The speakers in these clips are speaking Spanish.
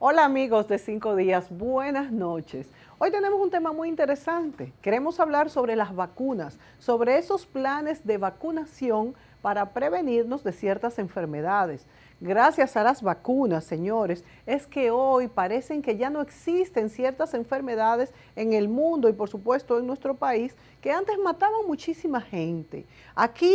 Hola amigos de 5 días, buenas noches. Hoy tenemos un tema muy interesante. Queremos hablar sobre las vacunas, sobre esos planes de vacunación para prevenirnos de ciertas enfermedades. Gracias a las vacunas, señores, es que hoy parecen que ya no existen ciertas enfermedades en el mundo y por supuesto en nuestro país que antes mataban muchísima gente. Aquí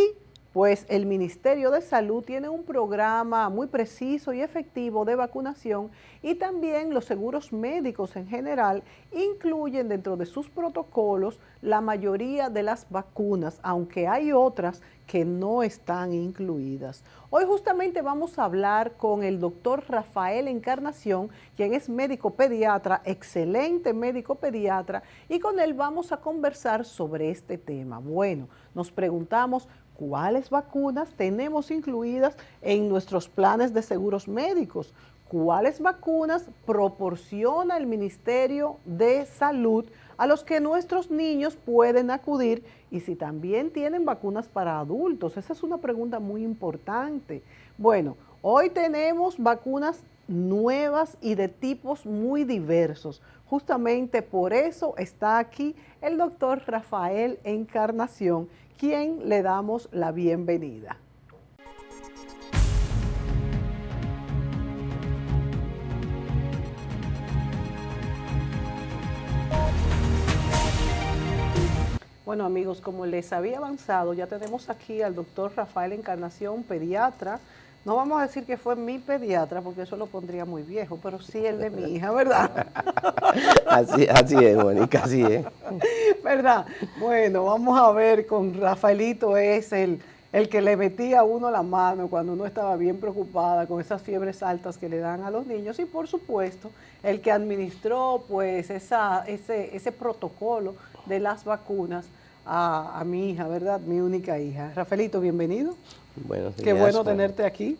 pues el Ministerio de Salud tiene un programa muy preciso y efectivo de vacunación y también los seguros médicos en general incluyen dentro de sus protocolos la mayoría de las vacunas, aunque hay otras que no están incluidas. Hoy justamente vamos a hablar con el doctor Rafael Encarnación, quien es médico pediatra, excelente médico pediatra, y con él vamos a conversar sobre este tema. Bueno, nos preguntamos cuáles vacunas tenemos incluidas en nuestros planes de seguros médicos, cuáles vacunas proporciona el Ministerio de Salud a los que nuestros niños pueden acudir y si también tienen vacunas para adultos. Esa es una pregunta muy importante. Bueno, hoy tenemos vacunas nuevas y de tipos muy diversos. Justamente por eso está aquí el doctor Rafael Encarnación, quien le damos la bienvenida. Bueno amigos, como les había avanzado, ya tenemos aquí al doctor Rafael Encarnación, pediatra. No vamos a decir que fue mi pediatra, porque eso lo pondría muy viejo, pero sí el de mi hija, ¿verdad? Así es, Mónica, así es. ¿Verdad? Bueno, vamos a ver, con Rafaelito es el que le metía a uno la mano cuando uno estaba bien preocupada con esas fiebres altas que le dan a los niños y por supuesto el que administró pues ese protocolo de las vacunas a mi hija, ¿verdad? Mi única hija. Rafaelito, bienvenido. Buenos días. Qué bueno tenerte aquí.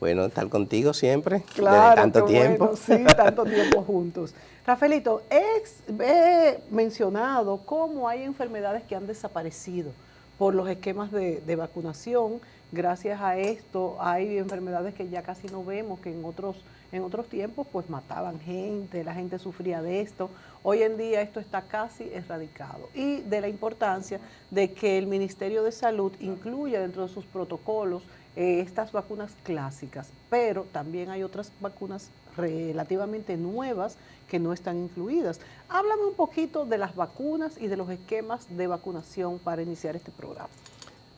Bueno, estar contigo siempre, Claro, desde tanto qué tiempo. bueno, sí, tanto tiempo juntos. Rafaelito, he mencionado cómo hay enfermedades que han desaparecido por los esquemas de vacunación. Gracias a esto hay enfermedades que ya casi no vemos, que en otros tiempos pues mataban gente, la gente sufría de esto. Hoy en día esto está casi erradicado. Y de la importancia de que el Ministerio de Salud incluya dentro de sus protocolos estas vacunas clásicas, pero también hay otras vacunas relativamente nuevas que no están incluidas. Háblame un poquito de las vacunas y de los esquemas de vacunación para iniciar este programa.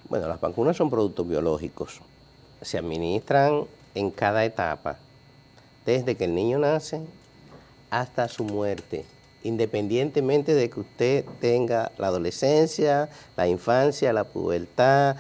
Bueno, las vacunas son productos biológicos. Se administran en cada etapa, desde que el niño nace hasta su muerte, independientemente de que usted tenga la adolescencia, la infancia, la pubertad,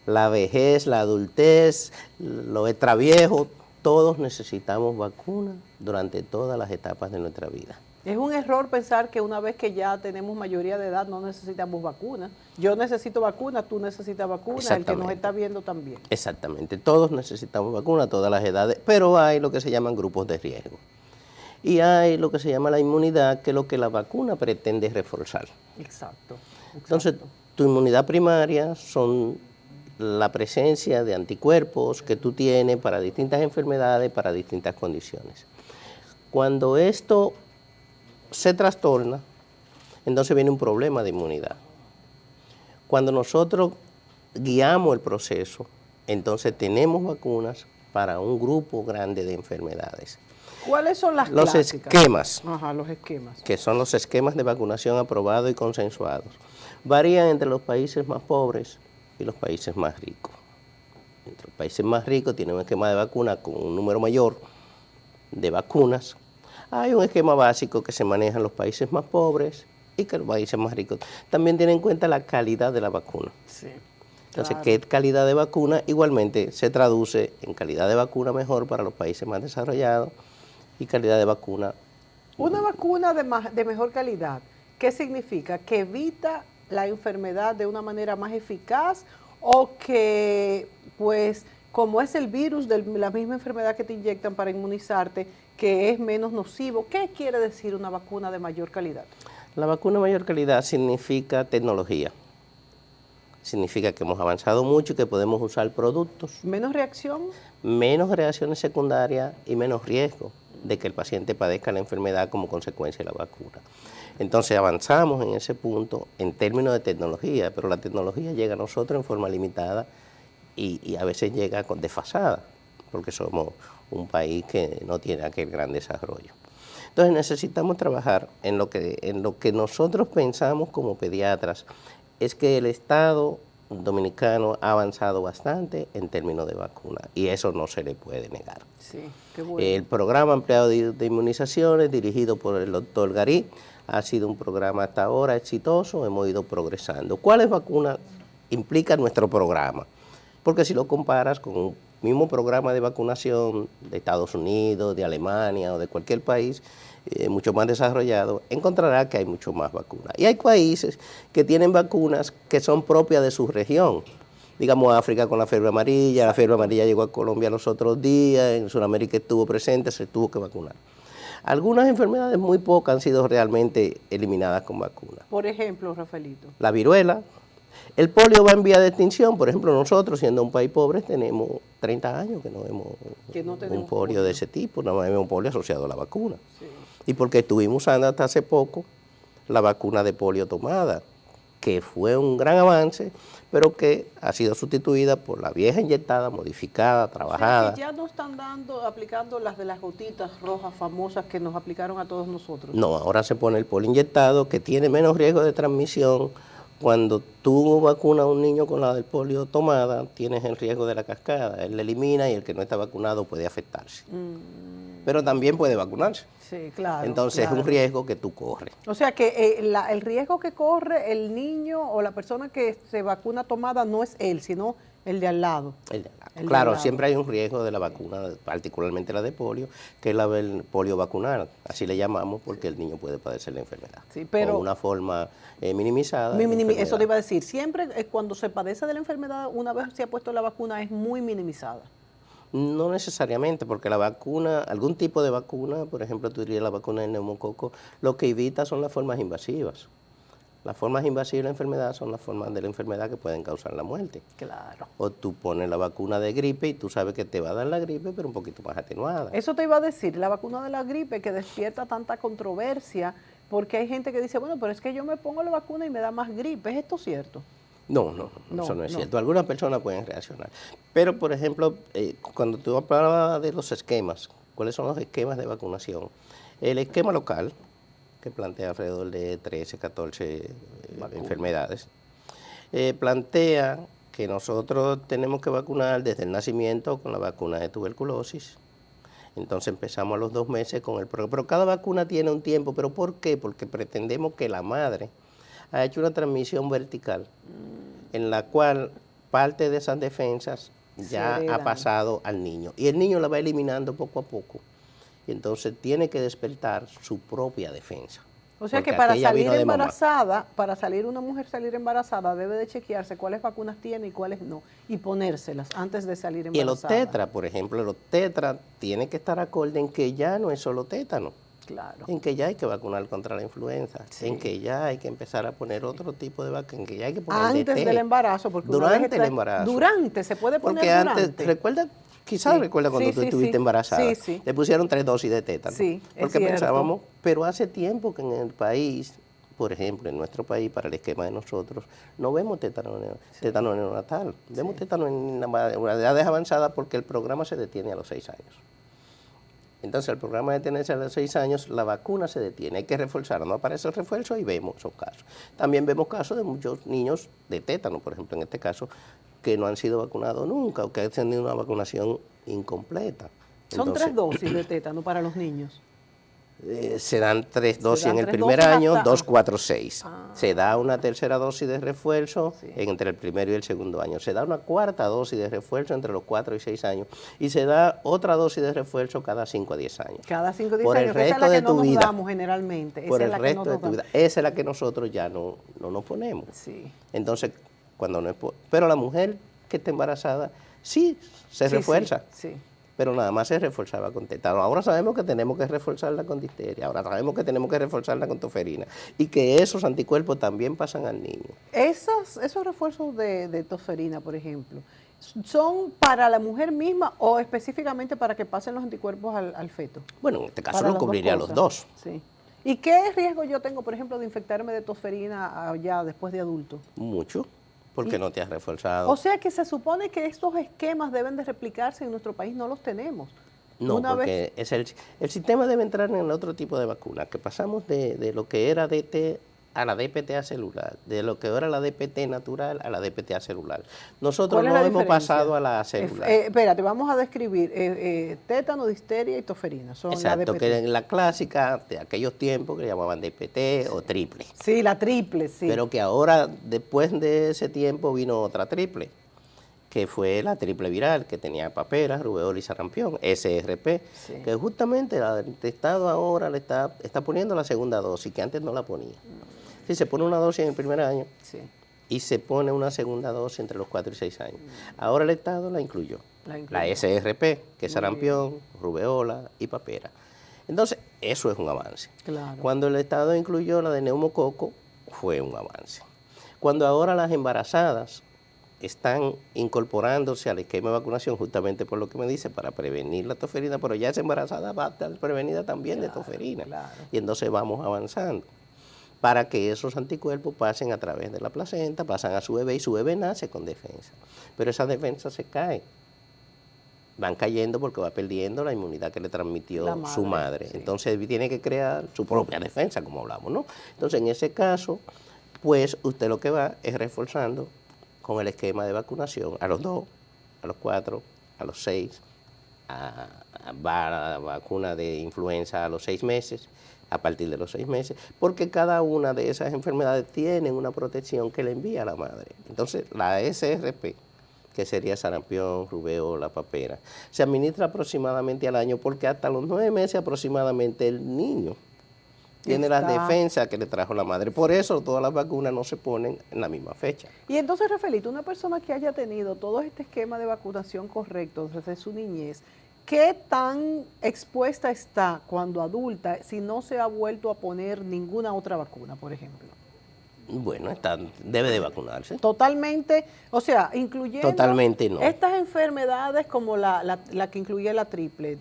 la vejez, la adultez, lo extraviejo, todos necesitamos vacunas durante todas las etapas de nuestra vida. Es un error pensar que una vez que ya tenemos mayoría de edad no necesitamos vacunas. Yo necesito vacunas, tú necesitas vacunas, el que nos está viendo también. Exactamente, todos necesitamos vacunas, todas las edades, pero hay lo que se llaman grupos de riesgo. Y hay lo que se llama la inmunidad, que es lo que la vacuna pretende reforzar. Exacto. Entonces, tu inmunidad primaria son la presencia de anticuerpos que tú tienes para distintas enfermedades, para distintas condiciones. Cuando esto se trastorna, entonces viene un problema de inmunidad. Cuando nosotros guiamos el proceso, entonces tenemos vacunas para un grupo grande de enfermedades. ¿Cuáles son las los clásicas? Esquemas? Ajá, los esquemas. Que son los esquemas de vacunación aprobados y consensuados. Varían entre los países más pobres y los países más ricos. Entre los países más ricos tienen un esquema de vacuna con un número mayor de vacunas. Hay un esquema básico que se maneja en los países más pobres y que los países más ricos. También tienen en cuenta la calidad de la vacuna. Sí, entonces, claro. ¿qué calidad de vacuna? Igualmente se traduce en calidad de vacuna mejor para los países más desarrollados y calidad de vacuna. Una vacuna de mejor calidad, ¿qué significa? ¿Que evita la enfermedad de una manera más eficaz o que, pues, como es el virus de la misma enfermedad que te inyectan para inmunizarte, que es menos nocivo? ¿Qué quiere decir una vacuna de mayor calidad? La vacuna de mayor calidad significa tecnología. Significa que hemos avanzado mucho y que podemos usar productos. ¿Menos reacción? Menos reacciones secundarias y menos riesgo. de que el paciente padezca la enfermedad como consecuencia de la vacuna. Entonces avanzamos en ese punto en términos de tecnología, pero la tecnología llega a nosotros en forma limitada y a veces llega desfasada, porque somos un país que no tiene aquel gran desarrollo. Entonces necesitamos trabajar en lo que nosotros pensamos como pediatras, es que el Estado dominicano ha avanzado bastante en términos de vacunas y eso no se le puede negar. Sí, qué bueno. El programa ampliado de inmunizaciones dirigido por el doctor Garí ha sido un programa hasta ahora exitoso, hemos ido progresando. ¿Cuáles vacunas implica nuestro programa? Porque si lo comparas con un mismo programa de vacunación de Estados Unidos, de Alemania o de cualquier país mucho más desarrollado, encontrará que hay mucho más vacunas. Y hay países que tienen vacunas que son propias de su región. Digamos África con la fiebre amarilla llegó a Colombia los otros días, en Sudamérica estuvo presente, se tuvo que vacunar. Algunas enfermedades, muy pocas, han sido realmente eliminadas con vacunas. Por ejemplo, Rafaelito. La viruela. El polio va en vía de extinción. Por ejemplo, nosotros, siendo un país pobre, tenemos 30 años que no vemos un polio de ese tipo, no vemos un polio asociado a la vacuna. Sí. Y porque estuvimos usando hasta hace poco la vacuna de polio tomada, que fue un gran avance, pero que ha sido sustituida por la vieja inyectada, modificada, trabajada. O sea, que ya no están aplicando las de las gotitas rojas famosas que nos aplicaron a todos nosotros. No, ahora se pone el polio inyectado, que tiene menos riesgo de transmisión. Cuando tú vacunas a un niño con la del polio tomada, tienes el riesgo de la cascada. Él la elimina y el que no está vacunado puede afectarse. Pero también puede vacunarse. Sí, claro. Entonces claro. Es un riesgo que tú corres. O sea que el riesgo que corre el niño o la persona que se vacuna tomada no es él, sino el de al lado. El de al lado. Claro, siempre hay un riesgo de la vacuna, particularmente la de polio, que es la del polio vacunal. Así le llamamos porque el niño puede padecer la enfermedad. Sí, pero con una forma minimizada. Eso te iba a decir. Siempre cuando se padece de la enfermedad, una vez se ha puesto la vacuna, es muy minimizada. No necesariamente, porque la vacuna, algún tipo de vacuna, por ejemplo, tú dirías la vacuna del neumococo, lo que evita son las formas invasivas. Las formas invasivas de la enfermedad son las formas de la enfermedad que pueden causar la muerte. Claro. O tú pones la vacuna de gripe y tú sabes que te va a dar la gripe, pero un poquito más atenuada. Eso te iba a decir, la vacuna de la gripe que despierta tanta controversia, porque hay gente que dice, bueno, pero es que yo me pongo la vacuna y me da más gripe. ¿Es esto cierto? No, eso no es cierto. Algunas personas pueden reaccionar. Pero, por ejemplo, cuando tú hablabas de los esquemas, ¿cuáles son los esquemas de vacunación? El esquema local, que plantea alrededor de 13, 14 enfermedades, plantea que nosotros tenemos que vacunar desde el nacimiento con la vacuna de tuberculosis. Entonces empezamos a los 2 meses con el programa. Pero cada vacuna tiene un tiempo. ¿Pero por qué? Porque pretendemos que la madre ha hecho una transmisión vertical en la cual parte de esas defensas ya ha pasado al niño. Y el niño la va eliminando poco a poco. Y entonces tiene que despertar su propia defensa. O sea que para salir embarazada, una mujer salir embarazada debe de chequearse cuáles vacunas tiene y cuáles no, y ponérselas antes de salir embarazada. Y los tetra, por ejemplo, los tetra tienen que estar acorde en que ya no es solo tétano. Claro. En que ya hay que vacunar contra la influenza, sí. En que ya hay que empezar a poner otro tipo de vacuna, en que ya hay que poner antes del embarazo, porque durante el embarazo. Durante, se puede poner porque durante. Antes, recuerda cuando tú estuviste embarazada, le pusieron 3 dosis de tétano. Sí, porque pensábamos, pero hace tiempo que en el país, por ejemplo, en nuestro país, para el esquema de nosotros, no vemos tétano neonatal, vemos tétano en una edad avanzada porque el programa se detiene a los 6 años. Entonces, el programa de detenerse a los 6 años, la vacuna se detiene, hay que reforzar, no aparece el refuerzo y vemos esos casos. También vemos casos de muchos niños de tétano, por ejemplo, en este caso, que no han sido vacunados nunca o que han tenido una vacunación incompleta. Son 3 dosis de tétano para los niños. Se dan 3 dosis en el primer año, 2, 4, 6. Se da una tercera dosis de refuerzo entre el primero y el segundo año. Se da una cuarta dosis de refuerzo entre los 4 y 6 años. Y se da otra dosis de refuerzo cada 5 a 10 años. Cada 5 a 10 por años, el resto esa es la de que no tu nos vida. Damos generalmente. Por el resto de tu vida. Esa es la que nosotros ya no nos ponemos. Sí. Entonces, cuando no es pero la mujer que está embarazada, sí se refuerza. Sí. Pero nada más se reforzaba con tétano. Ahora sabemos que tenemos que reforzarla con difteria, ahora sabemos que tenemos que reforzarla con tosferina y que esos anticuerpos también pasan al niño. Esos refuerzos de tosferina, por ejemplo, ¿Son para la mujer misma o específicamente para que pasen los anticuerpos al feto? Bueno, en este caso Para lo las dos cubriría a los cosas. dos. Sí. ¿Y qué riesgo yo tengo, por ejemplo, de infectarme de tosferina ya después de adulto? Mucho, porque Y- no te has reforzado. O sea que se supone que estos esquemas deben de replicarse en nuestro país, no los tenemos. No, Una vez, porque el sistema debe entrar en el otro tipo de vacuna, que pasamos de lo que era DT a la DPTA celular, de lo que era la DPT natural a la DPTA celular. Nosotros ¿cuál es no la hemos diferencia? pasado a la celular. Espérate, vamos a describir tétano, difteria y tosferina, son la Exacto, DPT. que en la clásica de aquellos tiempos que le llamaban DPT o triple. Sí, la triple, sí. Pero que ahora, después de ese tiempo, vino otra triple, que fue la triple viral, que tenía papera, rubeola y sarampión, SRP, Sí. que justamente el Estado ahora le está poniendo la segunda dosis, que antes no la ponía. Sí, se pone una dosis en el primer año Sí, y se pone una segunda dosis entre los 4 y 6 años. Ahora el Estado la incluyó. la incluyó. La SRP, que es Muy sarampión, rubeola y papera. Entonces, eso es un avance. Claro. Cuando el Estado incluyó la de neumococo, fue un avance. Cuando ahora las embarazadas están incorporándose al esquema de vacunación, justamente por lo que me dice, para prevenir la tosferina, pero ya esa embarazada va a estar prevenida también de tosferina. claro. Y entonces vamos avanzando para que esos anticuerpos pasen a través de la placenta, pasan a su bebé y su bebé nace con defensa. Pero esa defensa se cae. Van cayendo porque va perdiendo la inmunidad que le transmitió su madre. Sí. Entonces tiene que crear su propia defensa, como hablamos, ¿no? Entonces en ese caso, pues usted lo que va es reforzando con el esquema de vacunación a los 2, a los 4, a los 6, va a la vacuna de influenza a los 6 meses, a partir de los 6 meses, porque cada una de esas enfermedades tiene una protección que le envía la madre. Entonces la SRP, que sería sarampión, rubeola, papera, se administra aproximadamente al año porque hasta los 9 meses aproximadamente el niño tiene las defensas que le trajo la madre. Por eso todas las vacunas no se ponen en la misma fecha. Y entonces, Rafaelito, una persona que haya tenido todo este esquema de vacunación correcto desde su niñez, ¿qué tan expuesta está cuando adulta si no se ha vuelto a poner ninguna otra vacuna, por ejemplo? Bueno, debe de vacunarse. Totalmente, o sea, incluyendo Totalmente no. estas enfermedades como la que incluye la triple,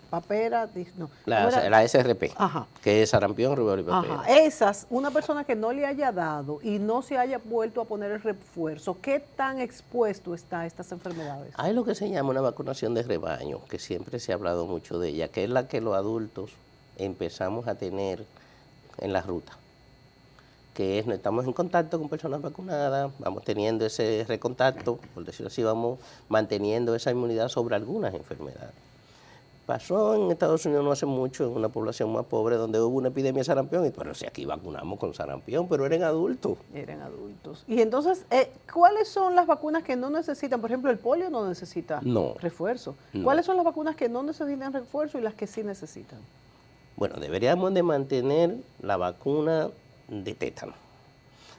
papera, no. La SRP, Ajá. que es sarampión, rubeola y papera. Ajá, esas, una persona que no le haya dado y no se haya vuelto a poner el refuerzo, ¿qué tan expuesto está a estas enfermedades? Hay lo que se llama una vacunación de rebaño, que siempre se ha hablado mucho de ella, que es la que los adultos empezamos a tener en la ruta, que es, estamos en contacto con personas vacunadas, vamos teniendo ese recontacto, por decirlo así, vamos manteniendo esa inmunidad sobre algunas enfermedades. Pasó en Estados Unidos no hace mucho, en una población más pobre, donde hubo una epidemia de sarampión, y pero si aquí vacunamos con sarampión, pero eran adultos. Eran adultos. Y entonces, ¿cuáles son las vacunas que no necesitan? Por ejemplo, el polio no necesita refuerzo. No. ¿Cuáles son las vacunas que no necesitan refuerzo y las que sí necesitan? Bueno, deberíamos de mantener la vacuna de tétano.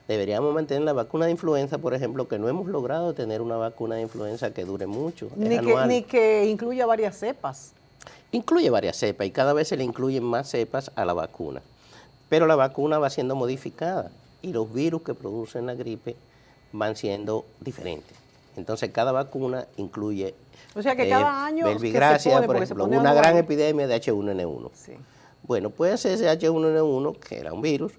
Deberíamos mantener la vacuna de influenza, por ejemplo, que no hemos logrado tener una vacuna de influenza que dure mucho. Ni que incluya varias cepas. Incluye varias cepas y cada vez se le incluyen más cepas a la vacuna. Pero la vacuna va siendo modificada y los virus que producen la gripe van siendo diferentes. Entonces cada vacuna incluye, o sea que cada año verbigracia, por ejemplo, una gran epidemia de H1N1. Sí. Bueno, puede ser ese H1N1, que era un virus,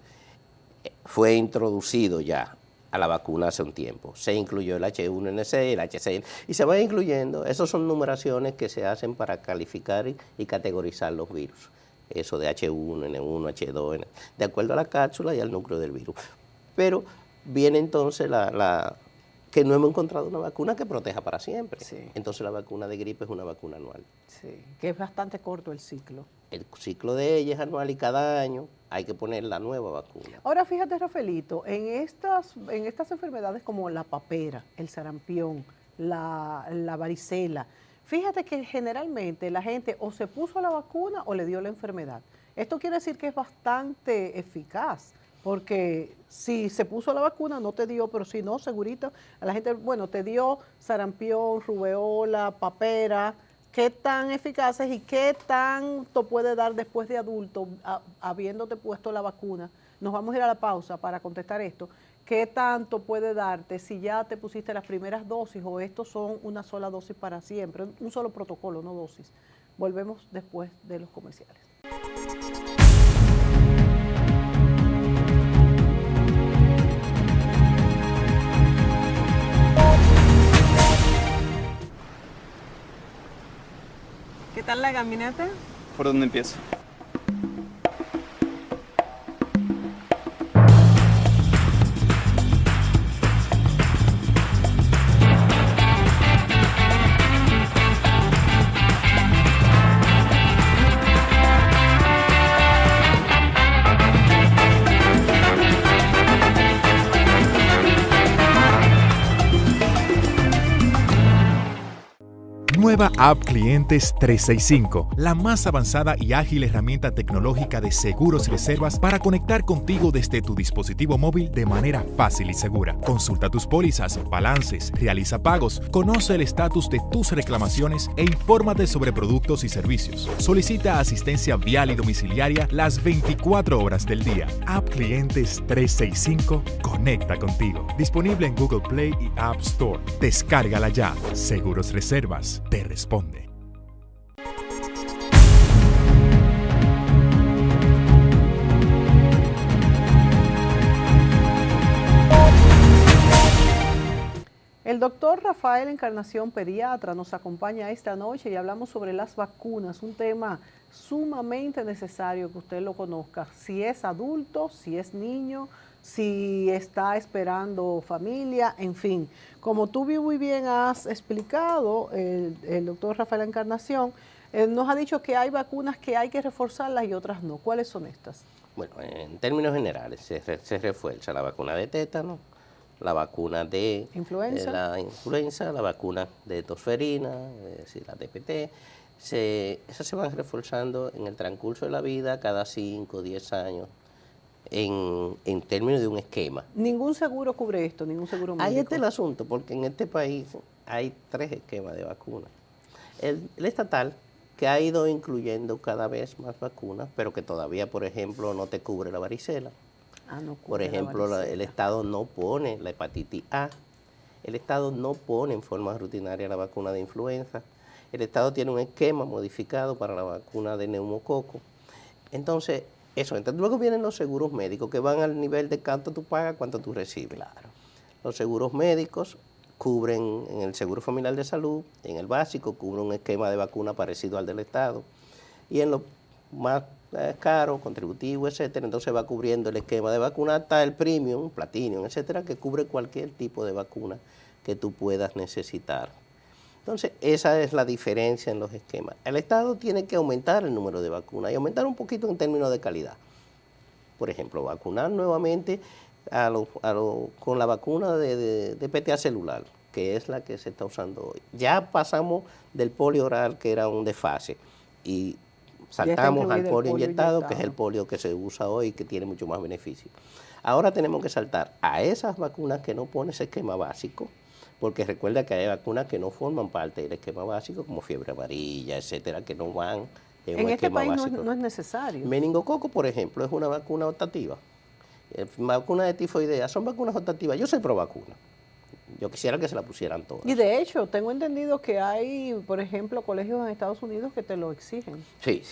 fue introducido ya a la vacuna hace un tiempo. Se incluyó el H1N6, el H6, y se van incluyendo. Esas son numeraciones que se hacen para calificar y categorizar los virus. Eso de H1N1, H2, de acuerdo a la cápsula y al núcleo del virus. Pero viene entonces que no hemos encontrado una vacuna que proteja para siempre. Sí. Entonces la vacuna de gripe es una vacuna anual. Sí, que es bastante corto el ciclo. El ciclo de ella es anual y cada año hay que poner la nueva vacuna. Ahora fíjate, Rafaelito, en estas enfermedades como la papera, el sarampión, la varicela, fíjate que generalmente la gente o se puso la vacuna o le dio la enfermedad. Esto quiere decir que es bastante eficaz, porque si se puso la vacuna no te dio, pero si no, segurito, a la gente, bueno, te dio sarampión, rubeola, papera. ¿Qué tan eficaces y qué tanto puede dar después de adulto, habiéndote puesto la vacuna? Nos vamos a ir a la pausa para contestar esto. ¿qué tanto puede darte si ya te pusiste las primeras dosis o estos son una sola dosis para siempre? Un solo protocolo, no dosis. Volvemos después de los comerciales. ¿Qué tal la caminata? ¿Por dónde empiezo? Nueva App Clientes 365, la más avanzada y ágil herramienta tecnológica de seguros y reservas para conectar contigo desde tu dispositivo móvil de manera fácil y segura. Consulta tus pólizas, balances, realiza pagos, conoce el estatus de tus reclamaciones e infórmate sobre productos y servicios. Solicita asistencia vial y domiciliaria las 24 horas del día. App Clientes 365 conecta contigo. Disponible en Google Play y App Store. Descárgala ya. Seguros Reservas te responde. El doctor Rafael Encarnación, pediatra, nos acompaña esta noche y hablamos sobre las vacunas, un tema sumamente necesario que usted lo conozca, si es adulto, si es niño, si está esperando familia, en fin. Como tú muy bien has explicado, el doctor Rafael Encarnación nos ha dicho que hay vacunas que hay que reforzarlas y otras no. ¿Cuáles son estas? Bueno, en términos generales, se refuerza la vacuna de tétano, la vacuna de ¿Influenza? La influenza, la vacuna de tosferina, es decir, la DPT. Esas se van reforzando en el transcurso de la vida cada 5 o 10 años en términos de un esquema. Ningún seguro cubre esto, ningún seguro médico. Ahí está el asunto, porque en este país hay 3 esquemas de vacunas. El estatal, que ha ido incluyendo cada vez más vacunas, pero que todavía, por ejemplo, no te cubre la varicela. No Por ejemplo, el Estado no pone la hepatitis A, el Estado no pone en forma rutinaria la vacuna de influenza, el Estado tiene un esquema modificado para la vacuna de neumococo. Entonces, luego vienen los seguros médicos que van al nivel de cuánto tú pagas, cuánto tú recibes. Claro. Los seguros médicos cubren en el Seguro Familiar de Salud, en el básico, cubre un esquema de vacuna parecido al del Estado, y en los más caro, contributivo, etcétera, entonces va cubriendo el esquema de vacuna hasta el premium, platinum, etcétera, que cubre cualquier tipo de vacuna que tú puedas necesitar. Entonces, esa es la diferencia en los esquemas. El Estado tiene que aumentar el número de vacunas y aumentar un poquito en términos de calidad. Por ejemplo, vacunar nuevamente con la vacuna de PTA celular, que es la que se está usando hoy. Ya pasamos del polio oral, que era un desfase, y saltamos al polio inyectado, que es el polio que se usa hoy, que tiene mucho más beneficio. Ahora tenemos que saltar a esas vacunas que no pone ese esquema básico, porque recuerda que hay vacunas que no forman parte del esquema básico, como fiebre amarilla, etcétera, que no van en un este esquema país básico. no es necesario. Meningococo, por ejemplo, es una vacuna optativa. Vacuna de tifoidea son vacunas optativas. Yo soy pro vacuna. Yo quisiera que se la pusieran todas. Y de hecho, tengo entendido que hay, por ejemplo, colegios en Estados Unidos que te lo exigen. Sí.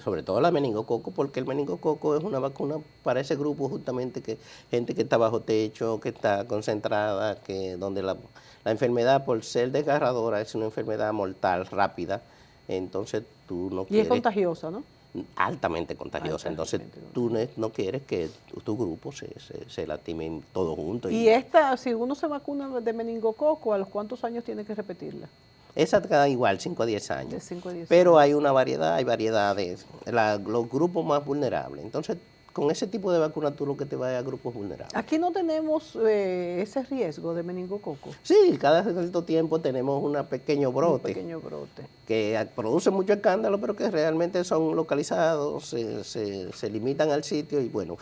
Sobre todo la meningococo, porque el meningococo es una vacuna para ese grupo justamente, que gente que está bajo techo, que está concentrada, que donde la enfermedad, por ser desgarradora, es una enfermedad mortal rápida. Entonces tú no quieres... Y es contagiosa, ¿no? Altamente contagiosa. Entonces tú no quieres que tu grupo se lastimen todos juntos. Y esta, si uno se vacuna de meningococo, ¿a los cuántos años tiene que repetirla? Esa queda igual, 5 a 10 años. De 5 a 10 Pero años. hay variedades, los grupos más vulnerables. Entonces, con ese tipo de vacuna tú lo que te vas a grupos vulnerables. Aquí no tenemos ese riesgo de meningococo. Sí, cada cierto tiempo tenemos un pequeño brote. Que produce mucho escándalo, pero que realmente son localizados, se limitan al sitio y bueno.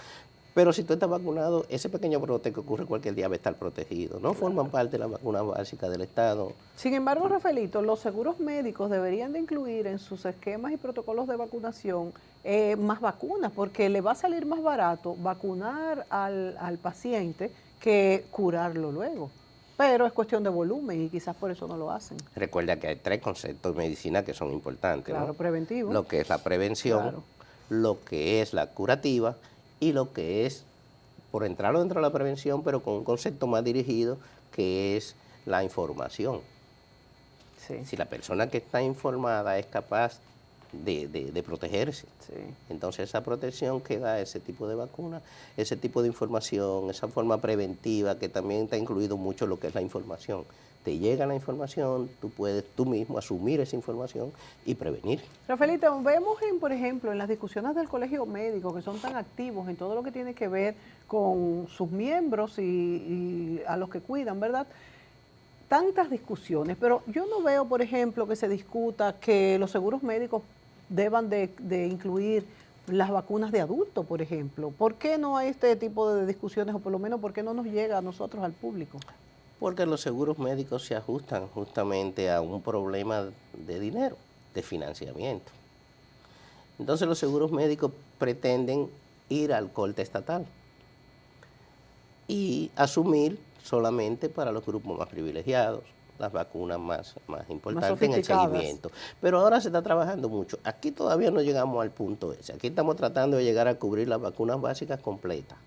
Pero si tú estás vacunado, ese pequeño brote que ocurre cualquier día va a estar protegido. No forman parte de la vacuna básica del Estado. Sin embargo, Rafaelito, los seguros médicos deberían de incluir en sus esquemas y protocolos de vacunación más vacunas, porque le va a salir más barato vacunar al paciente que curarlo luego. Pero es cuestión de volumen y quizás por eso no lo hacen. Recuerda que hay 3 conceptos de medicina que son importantes, Claro, ¿no? preventivo. Lo que es la prevención, Claro. lo que es la curativa y lo que es, por entrarlo dentro de la prevención, pero con un concepto más dirigido, que es la información. Sí, Si la persona que está informada es capaz de protegerse, sí. entonces esa protección que da ese tipo de vacuna, ese tipo de información, esa forma preventiva, que también está incluido mucho lo que es la información. Te llega la información, tú puedes tú mismo asumir esa información y prevenir. Rafaelito, vemos por ejemplo, en las discusiones del colegio médico, que son tan activos en todo lo que tiene que ver con sus miembros y a los que cuidan, ¿verdad? Tantas discusiones, pero yo no veo, por ejemplo, que se discuta que los seguros médicos deban de incluir las vacunas de adultos, por ejemplo. ¿Por qué no hay este tipo de discusiones, o por lo menos por qué no nos llega a nosotros, al público? Porque los seguros médicos se ajustan justamente a un problema de dinero, de financiamiento. Entonces los seguros médicos pretenden ir al corte estatal y asumir solamente para los grupos más privilegiados las vacunas más importantes en el sofisticadas. seguimiento. Pero ahora se está trabajando mucho. Aquí todavía no llegamos al punto ese. Aquí estamos tratando de llegar a cubrir las vacunas básicas completas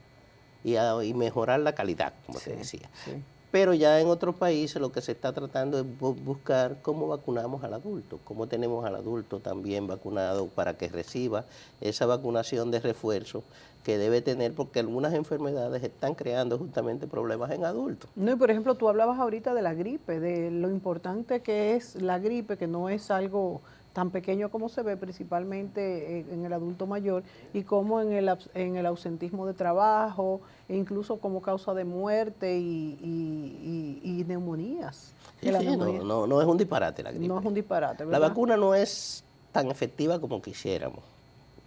y mejorar la calidad, como te decía. Sí. Pero ya en otros países lo que se está tratando es buscar cómo vacunamos al adulto, cómo tenemos al adulto también vacunado para que reciba esa vacunación de refuerzo que debe tener, porque algunas enfermedades están creando justamente problemas en adultos. No, y por ejemplo, tú hablabas ahorita de la gripe, de lo importante que es la gripe, que no es algo tan pequeño como se ve, principalmente en el adulto mayor, y como en el ausentismo de trabajo, e incluso como causa de muerte y neumonías. Sí, no es un disparate la gripe. No es un disparate, La ¿verdad? vacuna no es tan efectiva como quisiéramos.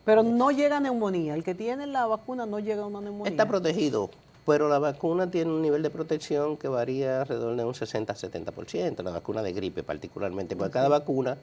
Pero no llega a neumonía. El que tiene la vacuna no llega a una neumonía. Está protegido, pero la vacuna tiene un nivel de protección que varía alrededor de un 60-70%, la vacuna de gripe particularmente, porque cada vacuna,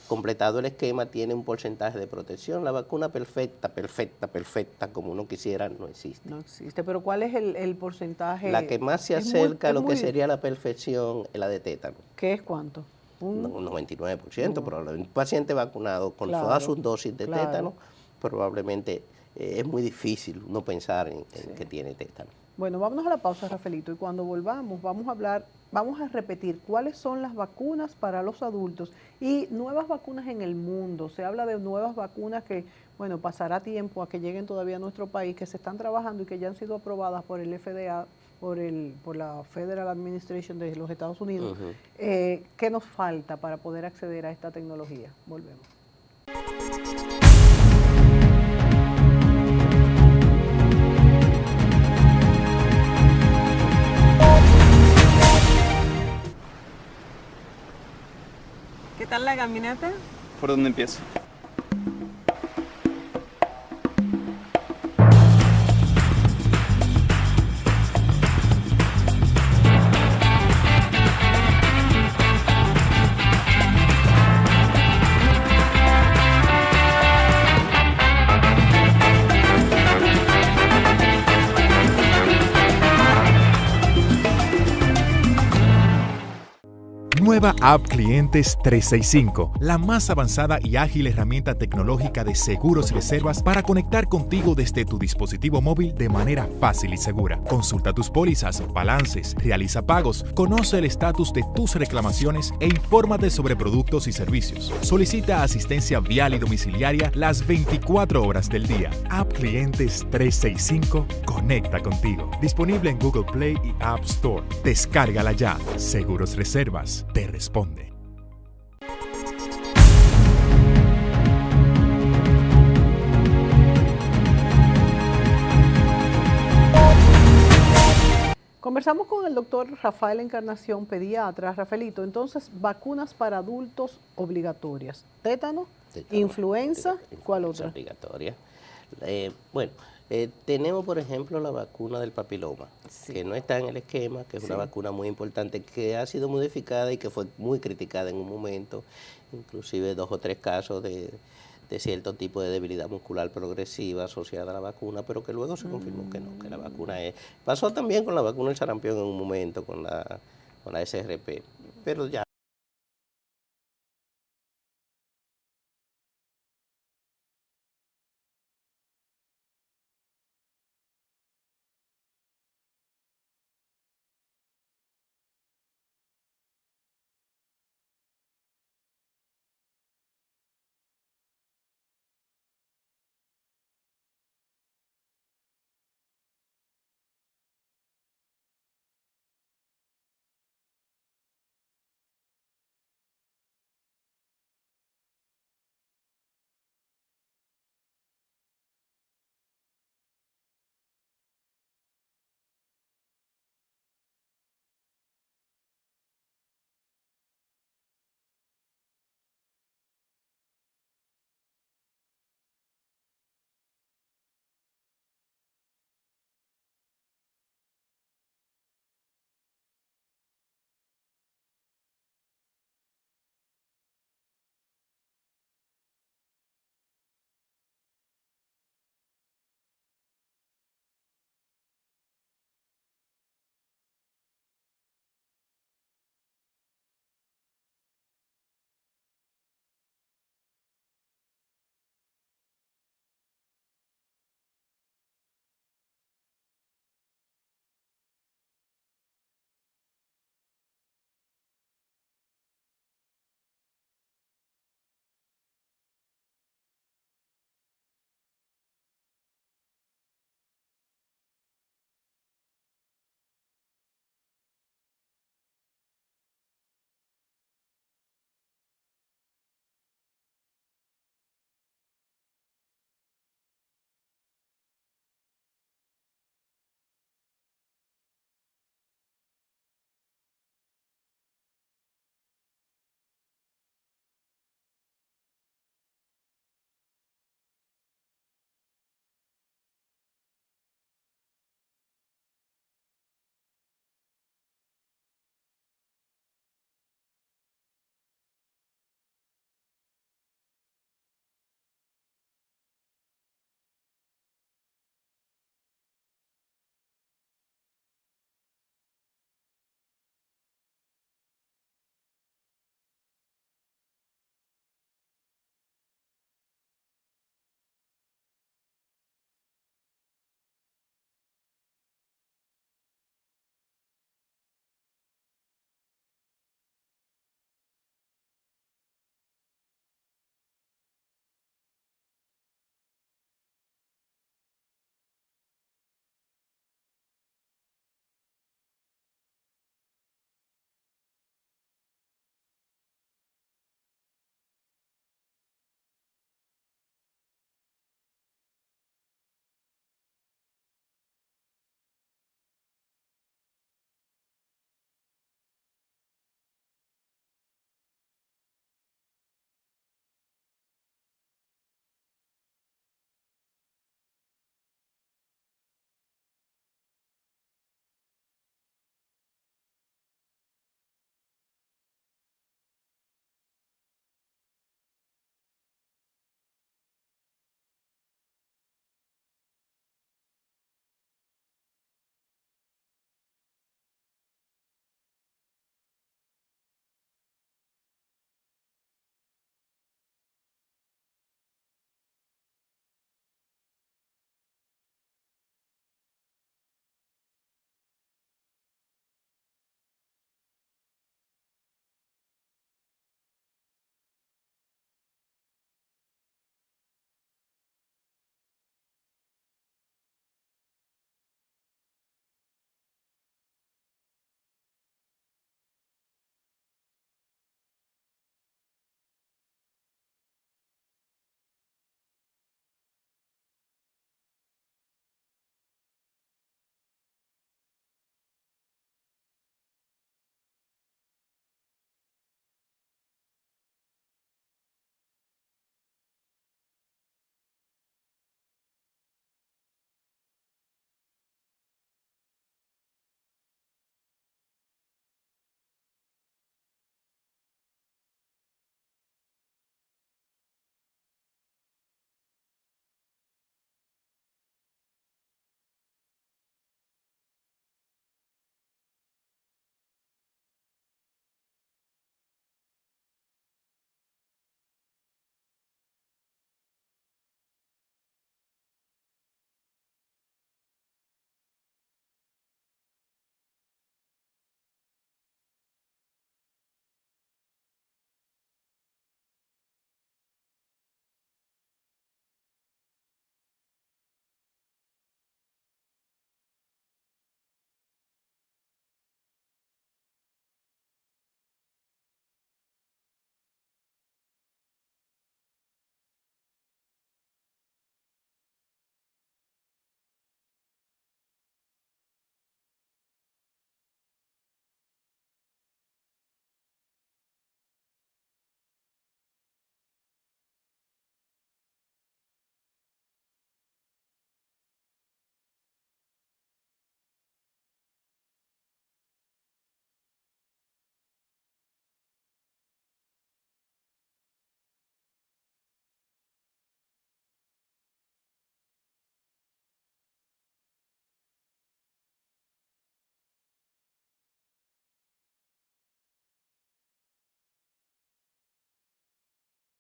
completado el esquema, tiene un porcentaje de protección. La vacuna perfecta, como uno quisiera, no existe. No existe, pero ¿cuál es el porcentaje? La que más se acerca a lo que sería la perfección es la de tétano. ¿Qué es cuánto? Un 99%, probablemente. Un paciente vacunado con todas sus dosis de tétano, probablemente es muy difícil no pensar en que tiene tétano. Bueno, vámonos a la pausa, Rafaelito, y cuando volvamos vamos a repetir cuáles son las vacunas para los adultos y nuevas vacunas en el mundo. Se habla de nuevas vacunas que, bueno, pasará tiempo a que lleguen todavía a nuestro país, que se están trabajando y que ya han sido aprobadas por el FDA, por la Federal Administration de los Estados Unidos. ¿Qué nos falta para poder acceder a esta tecnología? Volvemos. ¿Qué tal la caminata? ¿Por dónde empiezo? Nueva App Clientes 365, la más avanzada y ágil herramienta tecnológica de seguros y reservas para conectar contigo desde tu dispositivo móvil de manera fácil y segura. Consulta tus pólizas, balances, realiza pagos, conoce el estatus de tus reclamaciones e infórmate sobre productos y servicios. Solicita asistencia vial y domiciliaria las 24 horas del día. App Clientes 365 conecta contigo. Disponible en Google Play y App Store. Descárgala ya. Seguros Reservas te responde. Conversamos con el doctor Rafael Encarnación, pediatra. Rafaelito, entonces, vacunas para adultos obligatorias. Tétano, influenza, ¿cuál otra? Obligatoria. Tenemos, por ejemplo, la vacuna del papiloma, que no está en el esquema, que es una vacuna muy importante, que ha sido modificada y que fue muy criticada en un momento, inclusive 2 o 3 casos de de cierto tipo de debilidad muscular progresiva asociada a la vacuna, pero que luego se confirmó que no, que la vacuna es. Pasó también con la vacuna del sarampión en un momento, con la SRP, pero ya